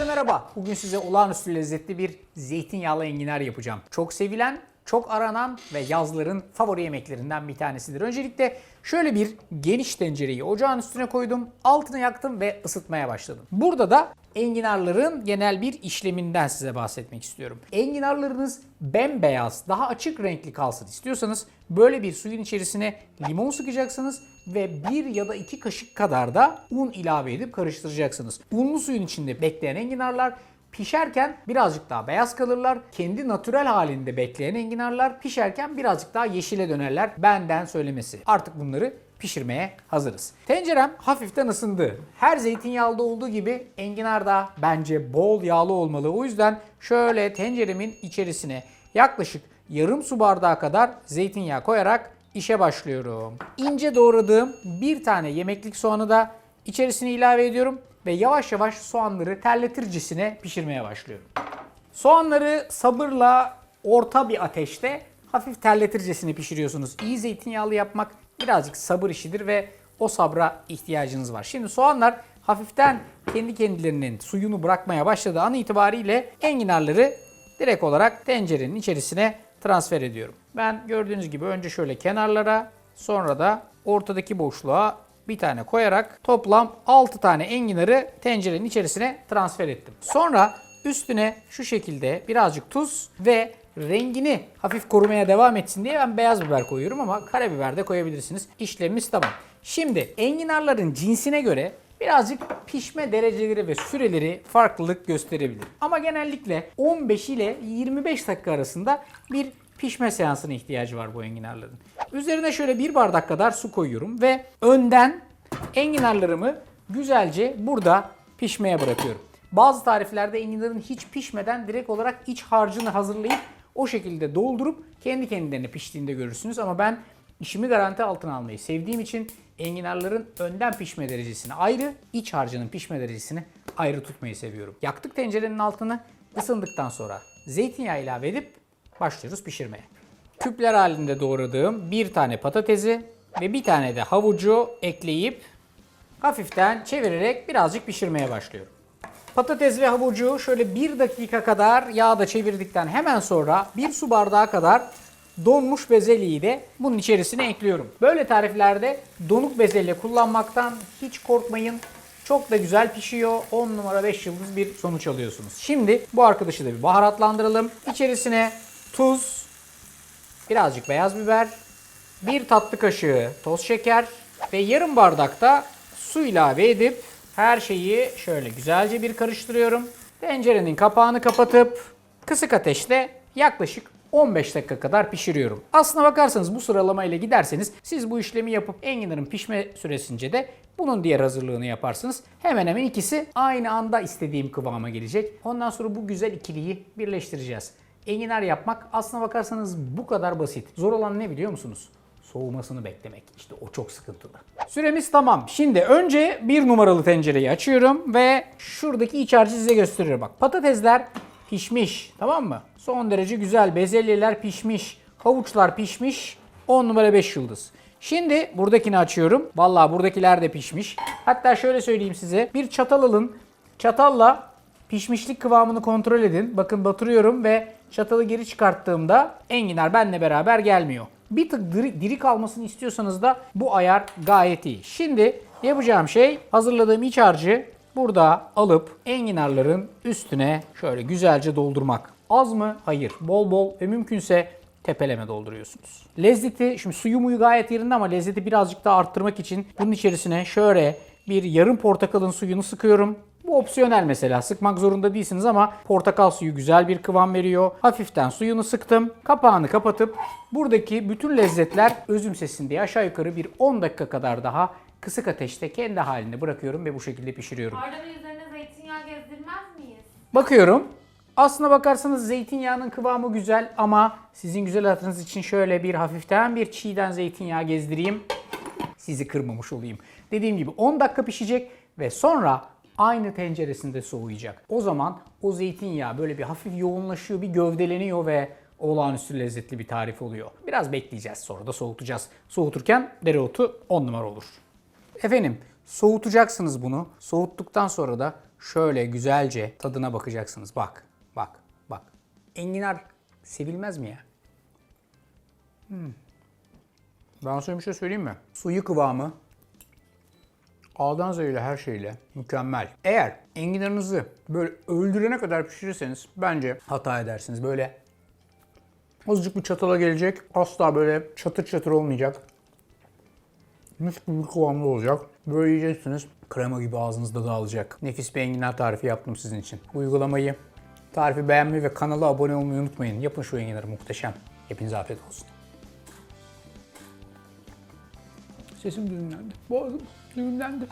Herkese merhaba. Bugün size olağanüstü lezzetli bir zeytinyağlı enginar yapacağım. Çok sevilen, çok aranan ve yazların favori yemeklerinden bir tanesidir. Öncelikle şöyle bir geniş tencereyi ocağın üstüne koydum. Altını yaktım ve ısıtmaya başladım. Burada da enginarların genel bir işleminden size bahsetmek istiyorum. Enginarlarınız bembeyaz, daha açık renkli kalsın istiyorsanız böyle bir suyun içerisine limon sıkacaksınız ve 1 ya da 2 kaşık kadar da un ilave edip karıştıracaksınız. Unlu suyun içinde bekleyen enginarlar pişerken birazcık daha beyaz kalırlar. Kendi natürel halinde bekleyen enginarlar pişerken birazcık daha yeşile dönerler. Benden söylemesi. Artık bunları pişirmeye hazırız. Tencerem hafiften ısındı. Her zeytinyağlıda olduğu gibi enginar da bence bol yağlı olmalı. O yüzden şöyle tenceremin içerisine yaklaşık yarım su bardağı kadar zeytinyağı koyarak işe başlıyorum. İnce doğradığım bir tane yemeklik soğanı da içerisine ilave ediyorum ve yavaş yavaş soğanları terletircesine pişirmeye başlıyorum. Soğanları sabırla orta bir ateşte hafif terletircesine pişiriyorsunuz. İyi zeytinyağlı yapmak birazcık sabır işidir ve o sabra ihtiyacınız var. Şimdi soğanlar hafiften kendi kendilerinin suyunu bırakmaya başladığı an itibariyle enginarları direkt olarak tencerenin içerisine transfer ediyorum. Ben gördüğünüz gibi önce şöyle kenarlara, sonra da ortadaki boşluğa bir tane koyarak toplam 6 tane enginarı tencerenin içerisine transfer ettim. Sonra üstüne şu şekilde birazcık tuz ve rengini hafif korumaya devam etsin diye ben beyaz biber koyuyorum ama karabiber de koyabilirsiniz. İşlemimiz tamam. Şimdi enginarların cinsine göre birazcık pişme dereceleri ve süreleri farklılık gösterebilir. Ama genellikle 15 ile 25 dakika arasında bir pişme seansına ihtiyacı var bu enginarların. Üzerine şöyle 1 bardak kadar su koyuyorum ve önden enginarlarımı güzelce burada pişmeye bırakıyorum. Bazı tariflerde enginarın hiç pişmeden direkt olarak iç harcını hazırlayıp o şekilde doldurup kendi kendilerine piştiğinde görürsünüz. Ama ben işimi garanti altına almayı sevdiğim için enginarların önden pişme derecesini ayrı, iç harcının pişme derecesini ayrı tutmayı seviyorum. Yaktık tencerenin altını, ısındıktan sonra zeytinyağı ilave edip başlıyoruz pişirmeye. Küpler halinde doğradığım bir tane patatesi ve bir tane de havucu ekleyip hafiften çevirerek birazcık pişirmeye başlıyorum. Patates ve havucu şöyle 1 dakika kadar yağda çevirdikten hemen sonra 1 su bardağı kadar donmuş bezelyeyi de bunun içerisine ekliyorum. Böyle tariflerde donuk bezelye kullanmaktan hiç korkmayın. Çok da güzel pişiyor. 10 numara 5 yıldız bir sonuç alıyorsunuz. Şimdi bu arkadaşı da bir baharatlandıralım. İçerisine tuz, birazcık beyaz biber, 1 tatlı kaşığı toz şeker ve yarım bardak da su ilave edip her şeyi şöyle güzelce bir karıştırıyorum. Tencerenin kapağını kapatıp kısık ateşte yaklaşık 15 dakika kadar pişiriyorum. Aslına bakarsanız bu sıralamayla giderseniz siz bu işlemi yapıp enginarın pişme süresince de bunun diğer hazırlığını yaparsınız. Hemen hemen ikisi aynı anda istediğim kıvama gelecek. Ondan sonra bu güzel ikiliyi birleştireceğiz. Enginar yapmak aslına bakarsanız bu kadar basit. Zor olan ne biliyor musunuz? Soğumasını beklemek. İşte o çok sıkıntılı. Süremiz tamam. Şimdi önce 1 numaralı tencereyi açıyorum ve şuradaki iç harcı size gösteriyorum. Bak patatesler pişmiş, tamam mı? Son derece güzel. Bezelyeler pişmiş. Havuçlar pişmiş. 10 numara 5 yıldız. Şimdi buradakini açıyorum. Vallahi buradakiler de pişmiş. Hatta şöyle söyleyeyim size. Bir çatal alın. Çatalla pişmişlik kıvamını kontrol edin. Bakın batırıyorum ve çatalı geri çıkarttığımda enginar benimle beraber gelmiyor. Bir tık diri kalmasını istiyorsanız da bu ayar gayet iyi. Şimdi yapacağım şey hazırladığım iç harcı burada alıp enginarların üstüne şöyle güzelce doldurmak. Az mı? Hayır. Bol bol ve mümkünse tepeleme dolduruyorsunuz. Lezzeti, şimdi suyu muyu gayet yerinde ama lezzeti birazcık daha arttırmak için bunun içerisine şöyle bir yarım portakalın suyunu sıkıyorum. Bu opsiyonel mesela. Sıkmak zorunda değilsiniz ama portakal suyu güzel bir kıvam veriyor. Hafiften suyunu sıktım. Kapağını kapatıp buradaki bütün lezzetler özümsesin diye aşağı yukarı bir 10 dakika kadar daha kısık ateşte kendi halinde bırakıyorum ve bu şekilde pişiriyorum. Arada bir üzerine zeytinyağı gezdirmez miyiz? Bakıyorum. Aslına bakarsanız zeytinyağının kıvamı güzel ama sizin güzel hatırınız için şöyle bir hafiften bir çiğden zeytinyağı gezdireyim. Sizi kırmamış olayım. Dediğim gibi 10 dakika pişecek ve sonra aynı tenceresinde soğuyacak. O zaman o zeytinyağı böyle bir hafif yoğunlaşıyor, bir gövdeleniyor ve olağanüstü lezzetli bir tarif oluyor. Biraz bekleyeceğiz, sonra da soğutacağız. Soğuturken dereotu 10 numara olur. Efendim, Soğutacaksınız bunu. Soğuttuktan sonra da şöyle güzelce tadına bakacaksınız. Bak, bak, bak. Enginar sevilmez mi ya? Ben size bir şey söyleyeyim mi? Suyu kıvamı A'dan Z'yle her şeyle mükemmel. Eğer enginarınızı böyle öldürene kadar pişirirseniz bence hata edersiniz. Böyle azıcık bir çatala gelecek. Asla böyle çatır çatır olmayacak. Mis gibi bir kıvamda olacak. Böyle yiyeceksiniz. Krema gibi ağzınızda dağılacak. Nefis bir enginar tarifi yaptım sizin için. Uygulamayı, tarifi beğenmeyi ve kanala abone olmayı unutmayın. Yapın şu enginarı, muhteşem. Hepinize afiyet olsun. Sesim düğümlendi. Boğazım düğümlendi.